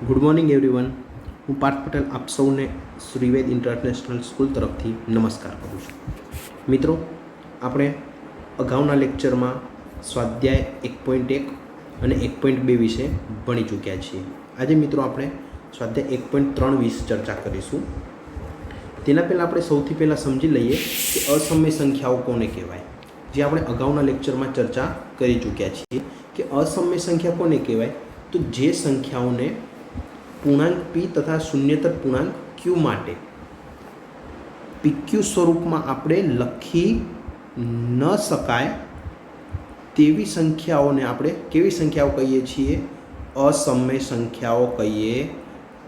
Good morning everyone. હું પાર્થ પટેલ આપ સૌને શ્રીવેદ ઇન્ટરનેશનલ સ્કૂલ તરફથી નમસ્કાર કરું છું। મિત્રો, આપણે અગાઉના લેક્ચરમાં સ્વાધ્યાય 1.1 અને 1.2 વિશે ભણી ચૂક્યા છીએ। આજે મિત્રો આપણે સ્વાધ્યાય 1.3 વિશે ચર્ચા કરીશું। તેના પહેલાં આપણે સૌથી પહેલાં સમજી લઈએ કે અસમય સંખ્યાઓ કોને કહેવાય, જે આપણે અગાઉના લેક્ચરમાં ચર્ચા કરી ચૂક્યા છીએ કે અસમય સંખ્યા કોને કહેવાય। તો જે સંખ્યાઓને પૂર્ણાંક પી તથા શૂન્યતર પૂર્ણાંક ક્યુ માટે પીક્યુ સ્વરૂપમાં આપણે લખી ન શકાય તેવી સંખ્યાઓને આપણે કેવી સંખ્યાઓ કહીએ છીએ? અસમય સંખ્યાઓ કહીએ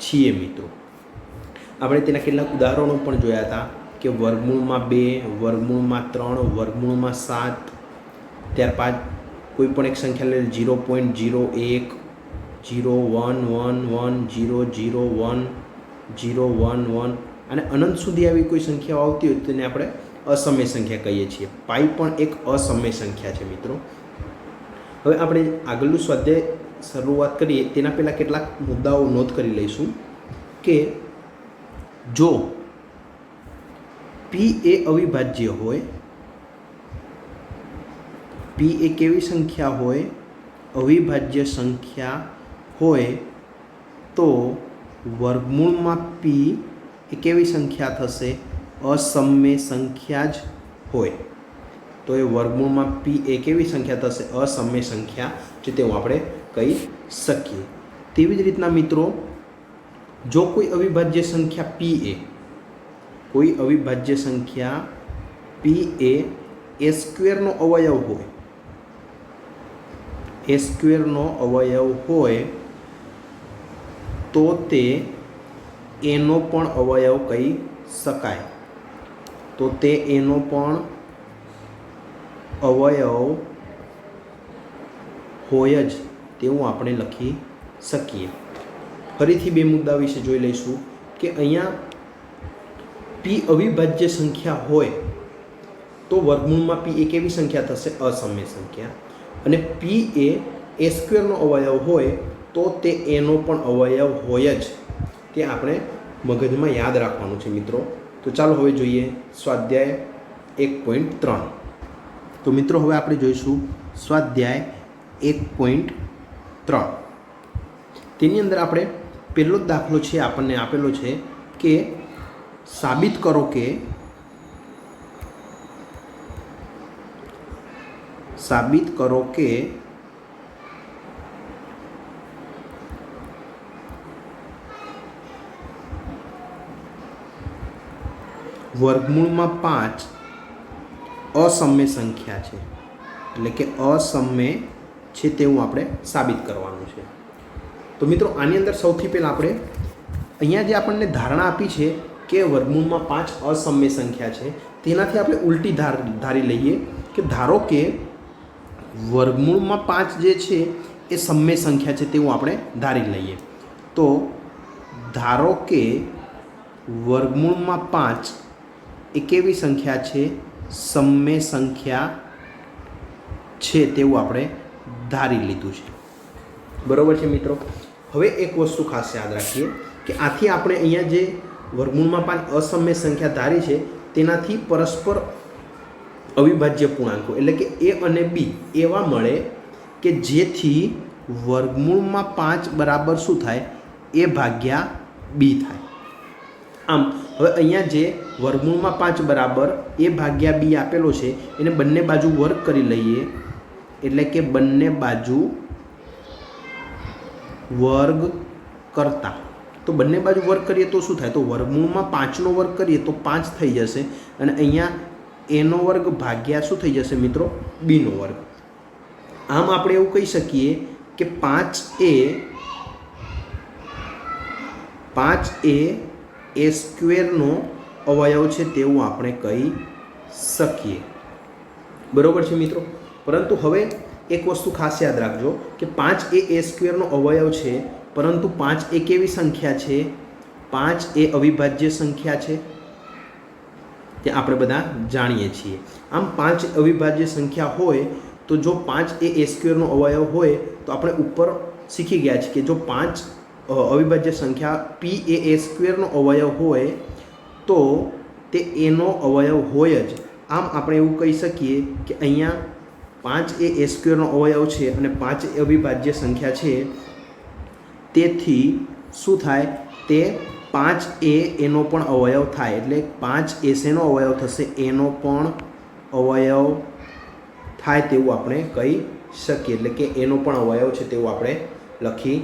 છીએ। મિત્રો, આપણે તેના કેટલાક ઉદાહરણો પણ જોયા હતા કે વર્ગમૂળમાં 2, વર્ગમૂળમાં 3, વર્ગમૂળમાં 7, ત્યારબાદ કોઈ પણ એક સંખ્યા લઈને 0.01, 0, 1, 1, 1, 0, 0, 1, 0, 1, 1 અને અનંત સુધી આવી કોઈ સંખ્યાઓ આવતી હોય તેને આપણે અસમય સંખ્યા કહીએ છીએ। પાઈ પણ એક અસમય સંખ્યા છે। મિત્રો, હવે આપણે આગળનું સ્વાધ્યાય શરૂઆત કરીએ તેના પહેલાં કેટલાક મુદ્દાઓ નોંધ કરી લઈશું કે જો પી એ અવિભાજ્ય હોય, પી એ કેવી સંખ્યા હોય? અવિભાજ્ય સંખ્યા હોય તો વર્ગમૂળમાં પી એ કેવી સંખ્યા થશે? અસમય સંખ્યા જ હોય તો એ વર્ગમૂળમાં પી એ કેવી સંખ્યા થશે? અસમય સંખ્યા છે તેવું આપણે કહી શકીએ। તેવી જ રીતના મિત્રો, જો કોઈ અવિભાજ્ય સંખ્યા પી એ, કોઈ અવિભાજ્ય સંખ્યા પી એ સ્ક્વેરનો અવયવ હોય, એ સ્ક્વેરનો અવયવ હોય તો તે એનો પણ અવયવ કહી શકાય। તો તે એનો પણ અવયવ હોય જ તેવું આપણે લખી શકીએ। ફરીથી બે મુદ્દા વિશે જોઈ લઈશું કે અહીંયા પી અવિભાજ્ય સંખ્યા હોય તો વર્ગમૂળમાં પી એ કેવી સંખ્યા થશે? અસમય સંખ્યા। અને પી એ સ્ક્વેરનો અવયવ હોય તો તે એનો પણ અવયવ હોય જ, તે આપણે મગજમાં યાદ રાખવાનું છે મિત્રો। તો ચાલો હવે જોઈએ સ્વાધ્યાય 1.3। તો મિત્રો, હવે આપણે જોઈશું સ્વાધ્યાય 1.3। તેની અંદર આપણે પહેલો જ દાખલો છે આપણને આપેલો છે કે સાબિત કરો કે વર્ગમૂળમાં 5 અસમય સંખ્યા છે, એટલે કે અસમય છે તેવું આપણે સાબિત કરવાનું છે। તો મિત્રો, આની અંદર સૌથી પહેલાં આપણે અહીંયા જે આપણને ધારણા આપી છે કે વર્ગમૂળમાં 5 અસમય સંખ્યા છે, તેનાથી આપણે ઉલટી ધારી લઈએ કે ધારો કે વર્ગમૂળમાં 5 જે છે એ સમય સંખ્યા છે તેવું આપણે ધારી લઈએ। તો ધારો કે વર્ગમૂળમાં 5 એ કેવી સંખ્યા છે? સમય સંખ્યા છે તેવું આપણે ધારી લીધું છે। બરાબર છે મિત્રો। હવે એક વસ્તુ ખાસ યાદ રાખીએ કે આથી આપણે અહીંયા જે વર્ગમૂળમાં 5 અસમય સંખ્યા ધારી છે તેનાથી પરસ્પર અવિભાજ્ય પૂર્ણાંકો એટલે કે એ અને બી એવા મળે કે જેથી વર્ગમૂળમાં 5 બરાબર શું થાય? એ ભાગ્યા બી થાય। આમ હવે અહીંયા જે વર્ગમૂળમાં 5 બરાબર એ ભાગ્યા બી આપેલો છે એને બંને બાજુ વર્ગ કરી લઈએ, એટલે કે બંને બાજુ વર્ગ કરતા, તો બંને બાજુ વર્ગ કરીએ તો શું થાય? તો વર્ગમૂળમાં 5નો વર્ગ કરીએ તો 5 થઈ જશે અને અહીંયા એનો વર્ગ ભાગ્યા શું થઈ જશે મિત્રો? બીનો વર્ગ। આમ આપણે એવું કહી શકીએ કે 5 એ સ્ક્વેરનો અવયવ છે તેવું આપણે કહી શકીએ। બરાબર છે મિત્રો। પરંતુ હવે એક વસ્તુ ખાસ યાદ રાખજો કે 5 એ સ્ક્વેરનો અવયવ છે, પરંતુ 5 એ કેવી સંખ્યા છે? 5 એ અવિભાજ્ય સંખ્યા છે, તે આપણે બધા જાણીએ છીએ। આમ 5 અવિભાજ્ય સંખ્યા હોય તો જો 5 એ સ્ક્વેરનો અવયવ હોય તો આપણે ઉપર શીખી ગયા છીએ કે જો 5 અવિભાજ્ય સંખ્યા p એ a સ્ક્વેરનો અવયવ હોય તો તે એનો અવયવ હોય જ. આમ આપણે એવું કહી શકીએ કે અહીંયા 5 એ સ્ક્વેરનો અવયવ છે અને 5 એ અવિભાજ્ય સંખ્યા છે. તેથી શું થાય, તે 5 એનો પણ અવયવ થાય. એટલે 5 શેનો અવયવ થશે, એનો પણ અવયવ થાય તેવું આપણે કહી શકીએ. એટલે કે એનો પણ અવયવ છે તેવું આપણે લખી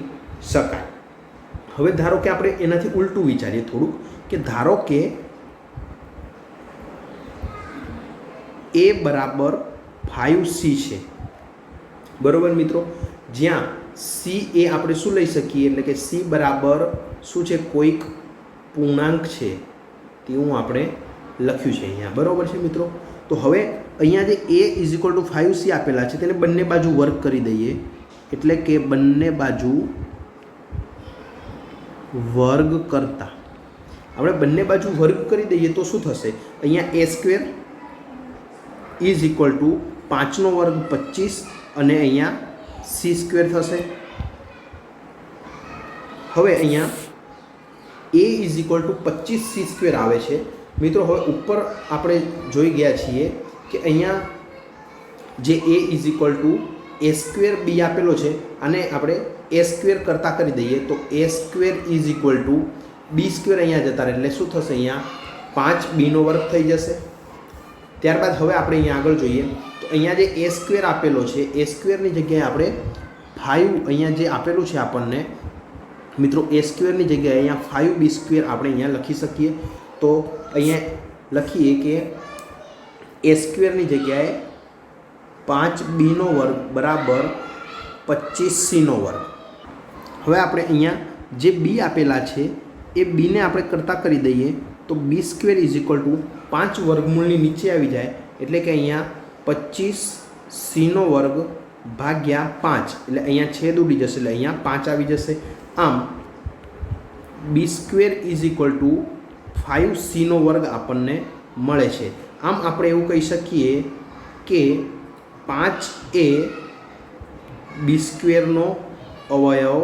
શકાય. હવે ધારો કે આપણે એનાથી ઉલટું વિચારીએ થોડુંક, કે ધારો કે a બરાબર 5c છે, બરાબર મિત્રો. જ્યાં c એ આપણે શું લઈ શકીએ, એટલે કે c બરાબર શું છે, કોઈક પૂર્ણાંક છે તેવું આપણે લખ્યું છે અહીંયા, બરાબર છે મિત્રો. તો હવે અહીંયા જે a is equal two 5c આપેલા છે તેને બંને બાજુ વર્ગ કરી દઈએ. એટલે કે બંને બાજુ વર્ગ કરતા આપણે બંને બાજુ વર્ગ કરી દઈએ તો શું થશે, અહીંયા a square is equal to 5નો વર્ગ 25 અને અહીંયા c સ્ક્વેર થશે. હવે અહીંયા a is equal two 25c square આવે છે મિત્રો. હવે ઉપર આપણે જોઈ ગયા છીએ કે અહીંયા જે a is equal two a square b આપેલો છે, આને આપણે a સ્ક્વેર કરતાં કરી દઈએ તો a square is equal two b square અહીંયા જતા રહે એટલે શું થશે, અહીંયા 5bનો વર્ગ થઈ જશે. ત્યારબાદ હવે આપણે અહીંયા આગળ જોઈએ તો અહીંયા જે a સ્ક્વેર આપેલો છે, a સ્ક્વેરની જગ્યાએ આપણે 5 અહીંયા જે આપેલું છે આપણને મિત્રો, a સ્ક્વેરની જગ્યાએ અહીંયા 5b સ્ક્વેર આપણે અહીંયા લખી શકીએ. તો અહીંયા લખીએ કે a સ્ક્વેરની જગ્યાએ 5bનો વર્ગ બરાબર 25cનો વર્ગ. હવે આપણે અહીંયા જે b આપેલા છે એ bને આપણે કરતાં કરી દઈએ તો b square is equal two 5 વર્ગમૂળની નીચે આવી જાય. એટલે કે અહીંયા 25cનો વર્ગ ભાગ્યા 5 એટલે અહીંયા છેદ ઉડી જશે એટલે અહીંયા 5 આવી જશે. આમ b square is equal to 5cનો વર્ગ આપણને મળે છે. આમ આપણે એવું કહી શકીએ કે 5 એ b સ્ક્વેરનો અવયવ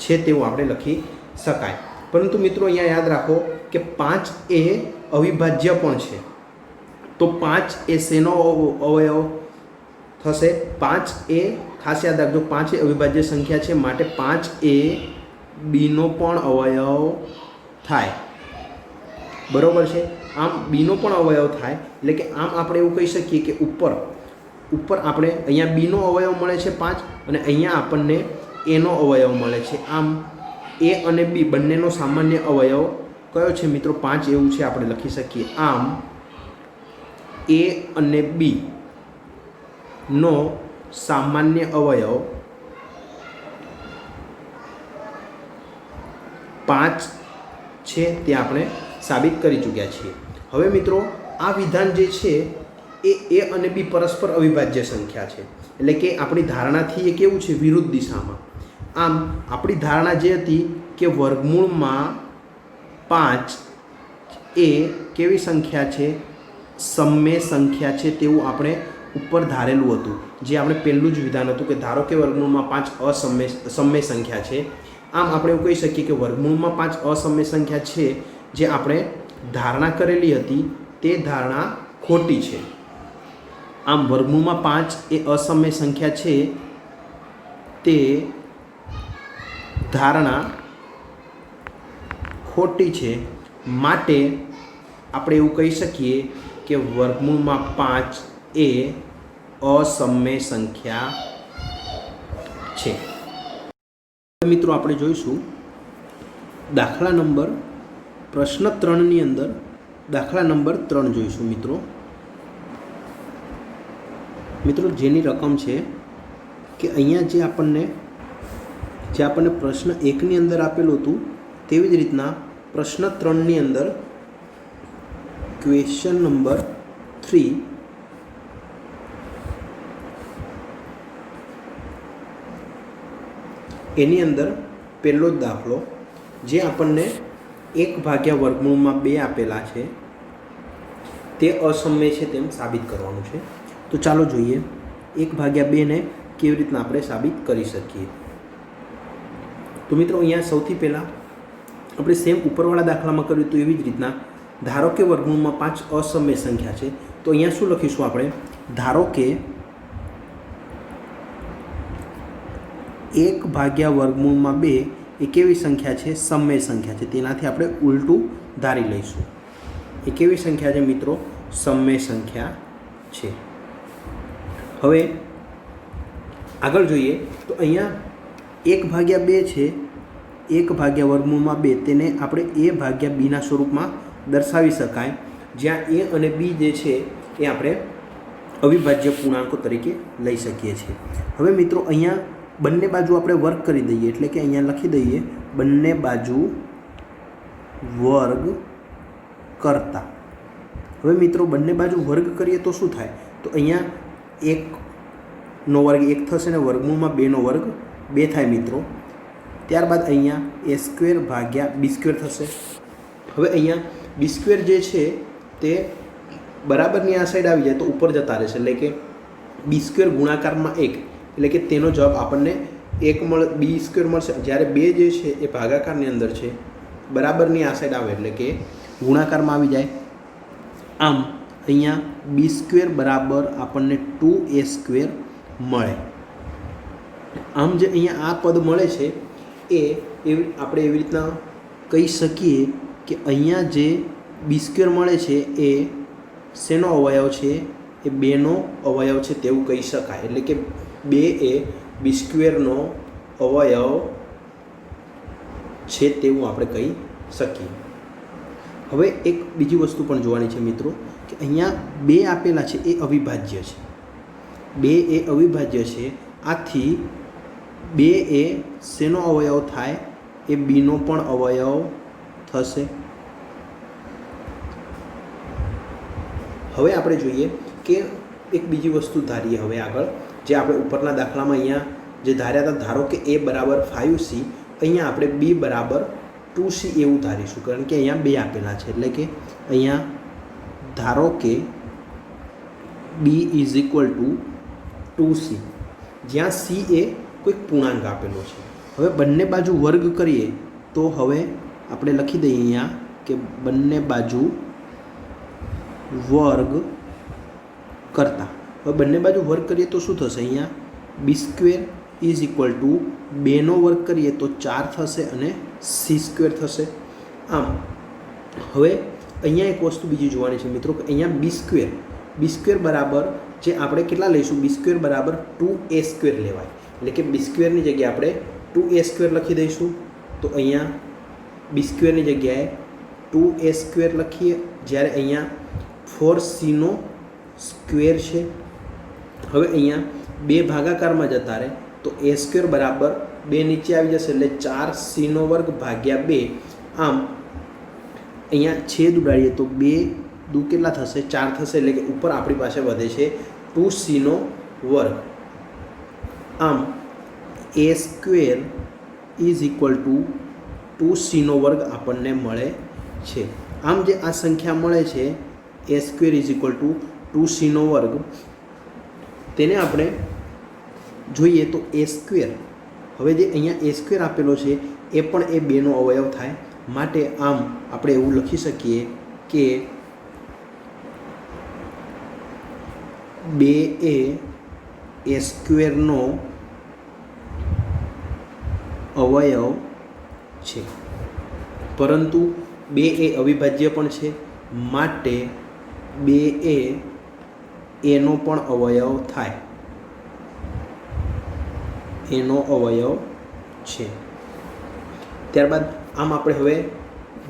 છે તેવું આપણે લખી શકાય. પરંતુ મિત્રો અહીંયા યાદ રાખો કે 5 એ અવિભાજ્ય પણ છે. તો 5 એ શેનો અવયવ થશે, 5 એ ખાસ યાદ રાખજો 5 એ અવિભાજ્ય સંખ્યા છે માટે 5 એ બીનો પણ અવયવ થાય, બરાબર છે. આમ બીનો પણ અવયવ થાય એટલે કે આમ આપણે એવું કહી શકીએ કે ઉપર આપણે અહીંયા બીનો અવયવ મળે છે 5 અને અહીંયા આપણને એનો અવયવ મળે છે. આમ a અને b બંનેનો સામાન્ય અવયવ કયો છે મિત્રો, 5 એવું છે આપણે લખી શકીએ. આમ a અને b નો સામાન્ય અવયવ 5 છે તે આપણે સાબિત કરી ચૂક્યા છીએ. હવે મિત્રો આ વિધાન જે છે એ a અને b પરસ્પર અવિભાજ્ય સંખ્યા છે. એટલે કે આપણી ધારણાથી એ કેવું છે, વિરુદ્ધ દિશામાં. આમ આપણી ધારણા જે હતી કે વર્ગમૂળમાં 5 એ કેવી સંખ્યા છે, સમમેય સંખ્યા છે તેવું આપણે ઉપર ધારેલું હતું. જે આપણે પહેલું જ વિધાન હતું કે ધારો કે વર્ગમૂળમાં 5 સમમેય સંખ્યા છે. આમ આપણે એવું કહી શકીએ કે વર્ગમૂળમાં 5 અસમમેય સંખ્યા છે જે આપણે ધારણા કરેલી હતી તે ધારણા ખોટી છે. આમ વર્ગમૂળમાં 5 એ અસમમેય સંખ્યા છે તે ધારણા ખોટી છે. માટે આપણે એવું કહી શકીએ કે વર્ગમૂળમાં 5 એ અસમમેય સંખ્યા છે. મિત્રો આપણે જોઈશું દાખલા નંબર પ્રશ્ન 3ની અંદર દાખલા નંબર 3 જોઈશું મિત્રો જેની રકમ છે કે અહીંયા જે આપણને પ્રશ્ન 1ની અંદર આપેલું હતું તેવી જ રીતના પ્રશ્ન 3ની અંદર ક્વેશ્ચન નંબર 3 એની અંદર પહેલો જ દાખલો જે આપણને 1 વર્ગમૂળમાં 2 આપેલા છે તે અસમમેય છે તેમ સાબિત કરવાનું છે. તો ચાલો જોઈએ 1/2 ને કેવી રીતના આપણે સાબિત કરી શકીએ. તો મિત્રો અહીંયા સૌથી પહેલાં આપણે સેમ ઉપરવાળા દાખલામાં કર્યું તો એવી જ રીતના ધારો કે વર્ગમૂળમાં 5 અસમય સંખ્યા છે, તો અહીંયા શું લખીશું આપણે? ધારો કે 1 ભાગ્યા વર્ગમૂળમાં 2 એ કેવી સંખ્યા છે? સમય સંખ્યા છે. તેનાથી આપણે ઉલટું ધારી લઈશું. એ કેવી સંખ્યા છે મિત્રો? સમય સંખ્યા છે. હવે આગળ જોઈએ તો અહીંયા 1 ભાગ્યા 2 છે, 1 ભાગ્યા વર્ગમૂળમાં 2, તેને આપણે a ભાગ્યા bના સ્વરૂપમાં દર્શાવી શકાય, જ્યાં a અને b જે છે એ આપણે અવિભાજ્ય પૂર્ણાંકો તરીકે લઈ શકીએ છીએ. હવે મિત્રો અહીંયા બંને બાજુ આપણે વર્ગ કરી દઈએ, એટલે કે અહીંયા લખી દઈએ બંને બાજુ વર્ગ કરતા. હવે મિત્રો બંને બાજુ વર્ગ કરીએ તો શું થાય? તો અહીંયા 1નો વર્ગ 1 થશે ને વર્ગમૂળમાં 2નો વર્ગ 2 થાય મિત્રો. ત્યારબાદ અહીંયા a² ભાગ્યા b² થશે. હવે અહીંયા b² જે છે તે બરાબરની આ સાઈડ આવી જાય તો ઉપર જતા રહેશે, એટલે કે b² ગુણાકારમાં 1, એટલે કે તેનો જવાબ આપણને 1 b² મળશે. જ્યારે 2 જે છે એ ભાગાકારની અંદર છે, બરાબરની આ સાઈડ આવે એટલે કે ગુણાકારમાં આવી જાય. આમ અહીંયા b² બરાબર આપણને 2a² મળે. આમ જે અહીંયા આ પદ મળે છે એ આપણે એવી રીતના કહી શકીએ કે અહીંયા જે b² મળે છે એ શેનો અવયવ છે? એ 2નો અવયવ છે તેવું કહી શકાય. એટલે કે 2 એ b² અવયવ છે તેવું આપણે કહી શકીએ. હવે એક બીજી વસ્તુ પણ જોવાની છે મિત્રો કે અહીંયા 2 આપેલા છે એ અવિભાજ્ય છે. 2 એ અવિભાજ્ય છે. આથી 2 એ શેનો અવયવ થાય? એ bનો પણ અવયવ થશે. હવે આપણે જોઈએ કે એક બીજી વસ્તુ ધારીએ. હવે આગળ જે આપણે ઉપરના દાખલામાં અહીંયા જે ધાર્યા હતા, ધારો કે a બરાબર 5c, અહીંયા આપણે b બરાબર 2c એવું ધારીશું, કારણ કે અહીંયા 2 આપેલા છે. એટલે કે અહીંયા ધારો કે b = 2c, જ્યાં c એ કોઈક પૂર્ણાંક આપેલો છે. હવે બંને બાજુ વર્ગ કરીએ તો હવે આપણે લખી દઈએ અહીંયા કે બંને બાજુ વર્ગ કરતા. હવે બંને બાજુ વર્ગ કરીએ તો શું થશે? અહીંયા b² = 2નો વર્ગ કરીએ તો 4 થશે અને c² થશે. આમ હવે અહીંયા એક વસ્તુ બીજી જોવાની છે મિત્રો કે અહીંયા b² બરાબર જે આપણે કેટલા લઈશું? b² બરાબર 2a² લેવાય. એટલે કે b² ની જગ્યાએ આપણે 2a² લખી દઈશું. તો અહીંયા b² ની જગ્યાએ 2a² લખીએ, જ્યારે અહીંયા 4c² છે. હવે અહીંયા 2 ભાગાકારમાં જતા રહે તો a² બરાબર 2 નીચે આવી જશે, એટલે 4c² ભાગ્યા 2. આમ અહીંયા છેદ ઉડાડીએ તો 2 દુ કેટલા થશે? 4 થશે, એટલે કે ઉપર આપણી પાસે વધે છે 2c². આમ a² = 2c² આપણને મળે છે. આમ જે આ સંખ્યા મળે છે a² = 2c², તેને આપણે જોઈએ તો a², હવે જે અહીંયા a² આપેલો છે એ પણ એ 2નો અવયવ થાય. માટે આમ આપણે એવું લખી શકીએ કે 2 એ a² નો અવયવ છે. પરંતુ 2 એ અવિભાજ્ય પણ છે, માટે 2 એ એનો પણ અવયવ થાય, એનો અવયવ છે. ત્યારબાદ આમ આપણે હવે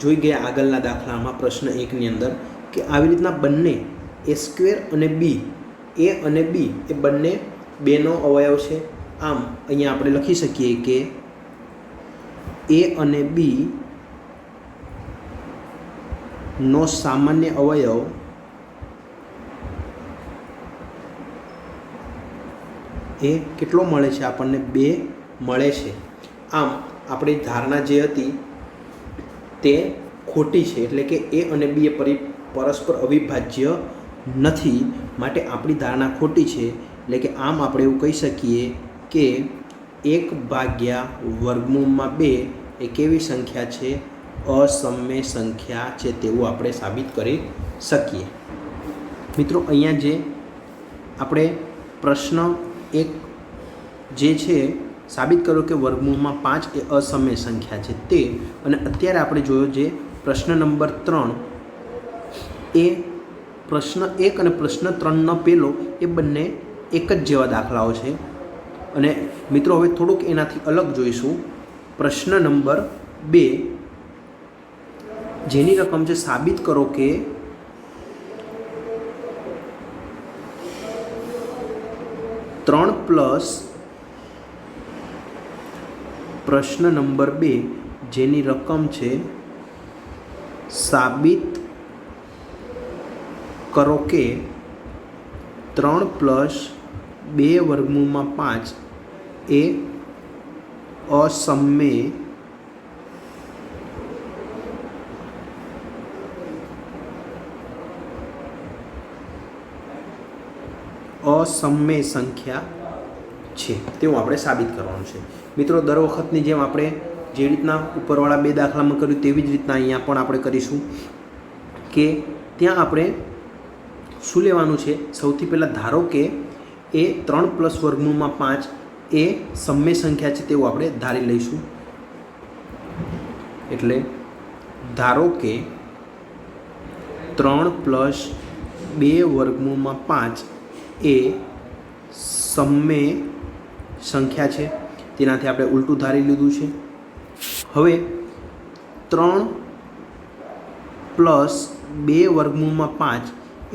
જોઈ ગયા આગળના દાખલામાં પ્રશ્ન 1ની અંદર કે આવી રીતના બંને a² અને b, a અને b એ બંને 2નો અવયવ છે. આમ અહીંયા આપણે લખી શકીએ કે a અને b નો સામાન્ય અવયવ એ કેટલો મળે છે? આપણને 2 મળે છે. આમ આપણી ધારણા જે હતી તે ખોટી છે, એટલે કે a અને b એ પરસ્પર અવિભાજ્ય નથી, માટે આપણી ધારણા ખોટી છે. એટલે કે આમ આપણે એવું કહી શકીએ કે 1/2 એ કેવી સંખ્યા છે? અસમય સંખ્યા છે તેવું આપણે સાબિત કરી શકીએ. મિત્રો અહીંયા જે આપણે પ્રશ્ન 1 જે છે સાબિત કરો કે વર્ગમૂળમાં 5 એ અસમય સંખ્યા છે તે, અને અત્યારે આપણે જોયો જે પ્રશ્ન નંબર 3 એ પ્રશ્ન 1 અને પ્રશ્ન 3નો પહેલો એ બંને એક જ જેવા દાખલાઓ છે. અને મિત્રો હવે થોડુંક એનાથી અલગ જોઈશું. પ્રશ્ન નંબર 2 જેની રકમ છે સાબિત કરો કે પ્રશ્ન નંબર 2 જેની રકમ છે સાબિત કરો કે 3+2 √ 5 એ અસમય સંખ્યા છે તેવું આપણે સાબિત કરવાનું છે. મિત્રો દર વખતની જેમ આપણે જે રીતના ઉપરવાળા 2 દાખલામાં કર્યું તેવી જ રીતના અહીંયા પણ આપણે કરીશું કે ત્યાં આપણે શું લેવાનું છે? સૌથી પહેલાં ધારો કે એ 3+5 એ સમય સંખ્યા છે તેવું આપણે ધારી લઈશું. એટલે ધારો કે 3+2 √ 5 એ સમય સંખ્યા છે. તેનાથી આપણે ઉલટું ધારી લીધું છે. હવે 3+2 √ 5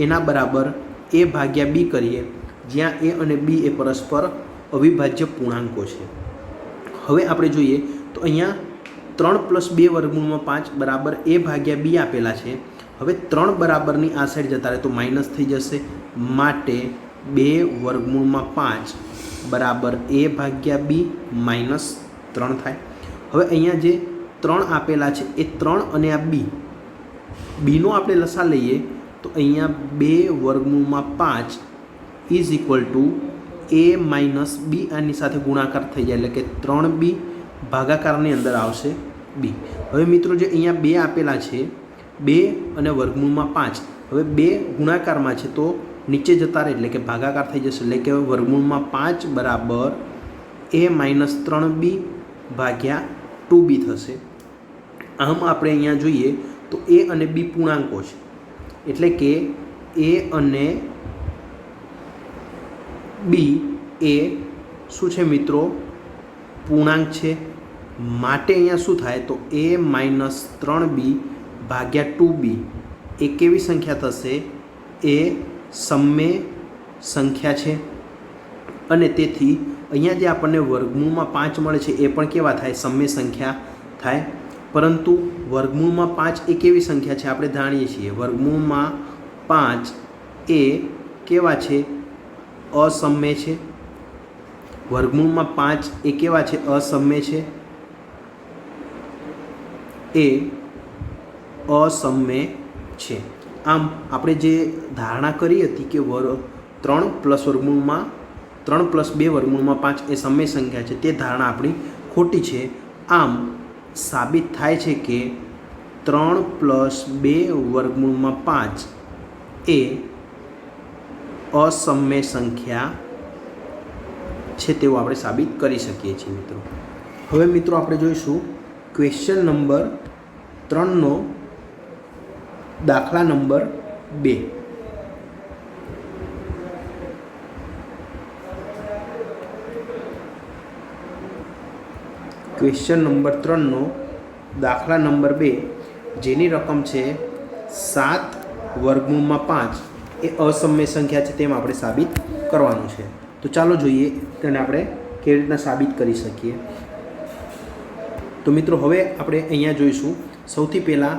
એના બરાબર a/b કરીએ, જ્યાં a અને b એ પરસ્પર અવિભાજ્ય પૂર્ણાંકો છે. હવે આપણે જોઈએ તો અહીંયા 3+2 √ 5 બરાબર a/b આપેલા છે. હવે 3 બરાબરની આ સાઈડ જતા રહે તો માઇનસ થઈ જશે, માટે 2 √ 5 બરાબર a/b -3 થાય. હવે અહીંયા જે 3 આપેલા છે એ 3 અને આ બીનો આપણે લસા લઈએ તો અહીંયા 2 √ 5 = a - b આની સાથે ગુણાકાર થઈ જાય, એટલે કે 3b ભાગાકારની અંદર આવશે b. હવે મિત્રો જે અહીંયા 2 આપેલા છે 2 અને √ 5, હવે 2 ગુણાકારમાં છે તો નીચે જતા રહે એટલે કે ભાગાકાર થઈ જશે, એટલે કે √ 5 બરાબર a - 3b ભાગ્યા 2b થશે. આમ આપણે અહીંયા જોઈએ તો a અને b પૂર્ણાંકો છે, એટલે કે a અને b એ શું છે મિત્રો? પૂર્ણાંક છે. માટે અહીંયા શું થાય તો a - 3b ભાગ્યા 2b એ કેવી સંખ્યા થશે? એ સમય સંખ્યા છે. અને તેથી અહીંયા જે આપણને √ 5 મળે છે એ પણ કેવા થાય? સમય સંખ્યા થાય. પરંતુ √ 5 એ કેવી સંખ્યા છે આપણે જાણીએ છીએ. √ 5 એ કેવા છે? અસમય છે. √ 5 એ કેવા છે? અસમય છે. એ અસમય છે. આમ આપણે જે ધારણા કરી હતી કે 3+2 √ 5 એ સમય સંખ્યા છે તે ધારણા આપણી ખોટી છે. આમ સાબિત થાય છે કે 3+2 √ 5 એ અસમય સંખ્યા છે તેવું આપણે સાબિત કરી શકીએ છીએ મિત્રો. હવે મિત્રો આપણે જોઈશું ક્વેશ્ચન નંબર 3નો દાખલા નંબર 2. ક્વેશ્ચન નંબર 3નો દાખલા નંબર 2 જેની રકમ છે 7 √ 5 એ અસમય સંખ્યા છે તેમ આપણે સાબિત કરવાનું છે. તો ચાલો જોઈએ તેને આપણે કેવી રીતના સાબિત કરી શકીએ. તો મિત્રો હવે આપણે અહીંયા જોઈશું. સૌથી પહેલાં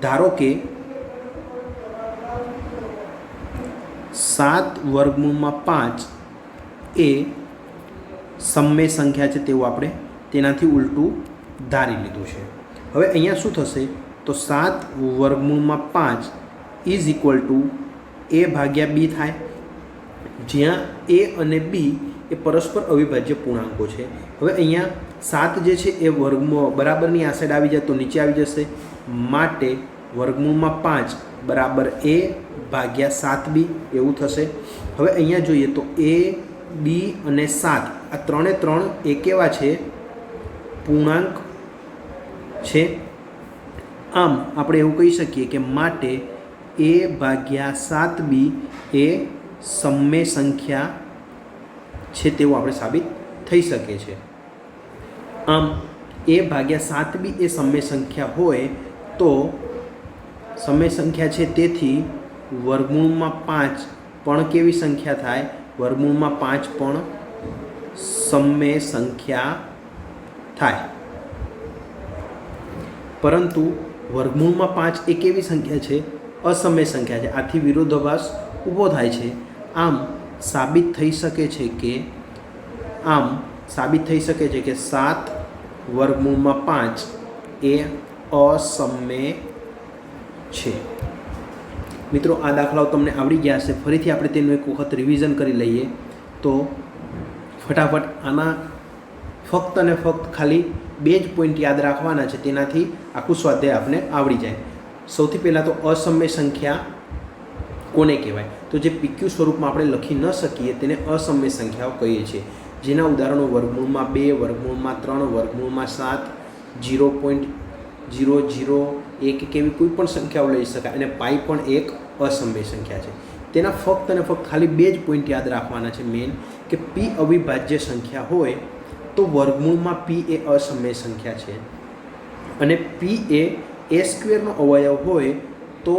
ધારો કે 7 √ 5 એ સમય સંખ્યા છે તેવું આપણે તેનાથી ઉલટું ધારી લીધું છે. હવે અહીંયા શું થશે તો 7 √ 5 = a/b થાય, જ્યાં a અને b એ પરસ્પર અવિભાજ્ય પૂર્ણાંકો છે. હવે અહીંયા 7 જે છે એ વર્ગમૂળ બરાબરની આ સાઈડ આવી જાય તો નીચે આવી જશે, માટે વર્ગમૂળમાં 5 બરાબર a ભાગ્યા 7b એવું થશે. હવે અહીંયા જોઈએ તો a b અને 7 આ ત્રણે ત્રણ એ કેવા છે? પૂર્ણાંક છે. આમ આપણે એવું કહી શકીએ કે માટે a ભાગ્યા 7b એ સમમેય સંખ્યા છે તેવું આપણે સાબિત થઈ શકે છે. આમ a ભાગ્યા 7b એ સમમેય સંખ્યા હોય તો સમમેય સંખ્યા છે, તેથી વર્ગમૂળમાં 5 પણ કેવી સંખ્યા થાય? વર્ગમૂળમાં 5 પણ સમમેય સંખ્યા થાય. પરંતુ વર્ગમૂળમાં 5 એ કેવી સંખ્યા છે? અસમય સંખ્યા છે. આથી વિરોધાભાસ ઊભો થાય છે. આમ સાબિત થઈ શકે છે કે 7 વર્ગમૂળમાં 5 એ અસમય છે. મિત્રો, આ દાખલાઓ તમને આવડી ગયા હશે. ફરીથી આપણે તેનું એક વખત રિવિઝન કરી લઈએ તો ફટાફટ આના ફક્ત અને ફક્ત ખાલી 2 જ પોઈન્ટ યાદ રાખવાના છે, તેનાથી આખું સ્વાધ્યાય આપણે આવડી જાય. સૌથી પહેલાં તો અસમય સંખ્યા કોને કહેવાય? તો જે PQ સ્વરૂપમાં આપણે લખી ન શકીએ તેને અસમય સંખ્યાઓ કહીએ છીએ. જેના ઉદાહરણો વર્ગમૂળમાં 2, વર્ગમૂળમાં 3, વર્ગમૂળમાં 7, 0.001 કેવી કોઈ પણ સંખ્યાઓ લઈ શકાય, અને પાઈ પણ એક અસમય સંખ્યા છે. તેના ફક્ત અને ફક્ત ખાલી 2 જ પોઈન્ટ યાદ રાખવાના છે મેન, કે p અવિભાજ્ય સંખ્યા હોય તો વર્ગમૂળમાં p એ અસમય સંખ્યા છે, અને p એ a સ્ક્વેરનો અવયવ હોય તો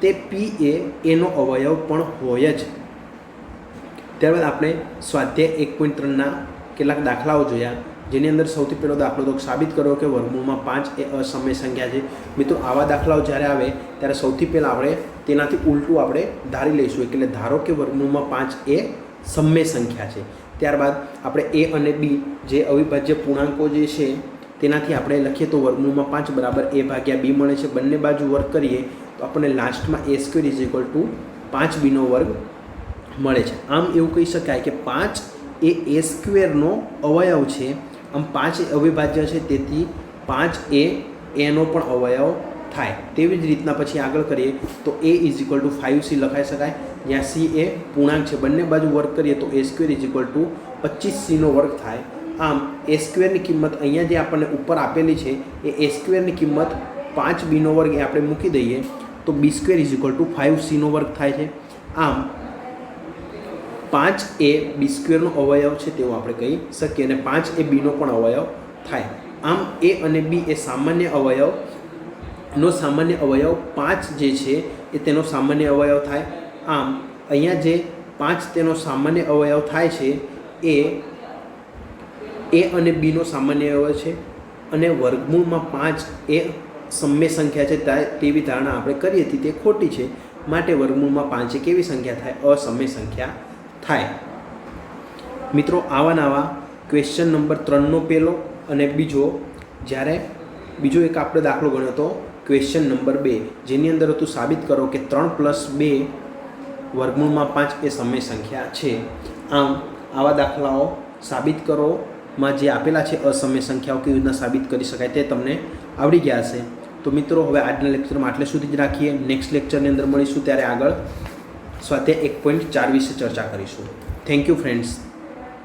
તે p એ a નો અવયવ પણ હોય જ. ત્યારબાદ આપણે સ્વાધ્યાય 1.3ના કેટલાક દાખલાઓ જોયા, જેની અંદર સૌથી પહેલો દાખલો તો સાબિત કર્યો કે વર્ગમૂળમાં 5 એ અસમય સંખ્યા છે. મિત્રો, આવા દાખલાઓ જ્યારે આવે ત્યારે સૌથી પહેલાં આપણે તેનાથી ઉલટું આપણે ધારી લઈશું, એટલે ધારો કે વર્ગમૂળમાં 5 એ સમમેય સંખ્યા છે. ત્યારબાદ આપણે a અને b જે અવિભાજ્ય પૂર્ણાંકો જે છે તેનાથી આપણે લખીએ તો વર્ગમૂળમાં 5 બરાબર a ભાગ્યા b મળે છે. બંને બાજુ વર્ગ કરીએ તો આપણને લાસ્ટમાં a² = 5b² મળે છે. આમ એવું કહી શકાય કે 5 એ a² અવયવ છે. આમ 5 એ અવિભાજ્ય છે, તેથી 5 એ a નો પણ અવયવ થાય. તેવી જ રીતના પછી આગળ કરીએ તો a = 5c લખાઈ શકાય, જ્યાં c એ પૂર્ણાંક છે. બંને બાજુ વર્ગ કરીએ તો a² = 25c² થાય. આમ a² ની કિંમત અહીંયા જે આપણને ઉપર આપેલી છે એ a² ની કિંમત 5b² એ આપણે મૂકી દઈએ તો b² = 5c² થાય છે. આમ 5 એ b² નો અવયવ છે તેવું આપણે કહી શકીએ, અને 5 એ b નો પણ અવયવ થાય. આમ a અને b એ સામાન્ય અવયવ 5 જે છે એ તેનો સામાન્ય અવયવ થાય. આમ અહીંયા જે 5 તેનો સામાન્ય અવયવ થાય છે એ a અને b નો સામાન્ય અવયવ છે, અને વર્ગમૂળમાં 5 એ સમમેય સંખ્યા છે તેવી ધારણા આપણે કરી હતી તે ખોટી છે. માટે વર્ગમૂળમાં 5 એ કેવી સંખ્યા થાય? અસમય સંખ્યા થાય. મિત્રો, આવા ક્વેશ્ચન નંબર 3નો પહેલો અને બીજો એક આપણે દાખલો ગણ્યો હતો ક્વેશ્ચન નંબર 2, જેની અંદર હતું સાબિત કરો કે 3 + 2 વર્ગમૂળમાં 5 એ સમમેય સંખ્યા છે. આમ આવા દાખલાઓ સાબિત કરોમાં જે આપેલા છે અસમય સંખ્યાઓ કેવી રીતના સાબિત કરી શકાય તે તમને આવડી ગયા હશે. તો મિત્રો, હવે આજના લેક્ચરમાં આટલે સુધી જ રાખીએ. નેક્સ્ટ લેક્ચરની અંદર મળીશું ત્યારે આગળ સ્વાધ્યાય 1.4 વિશે ચર્ચા કરીશું. Thank you friends.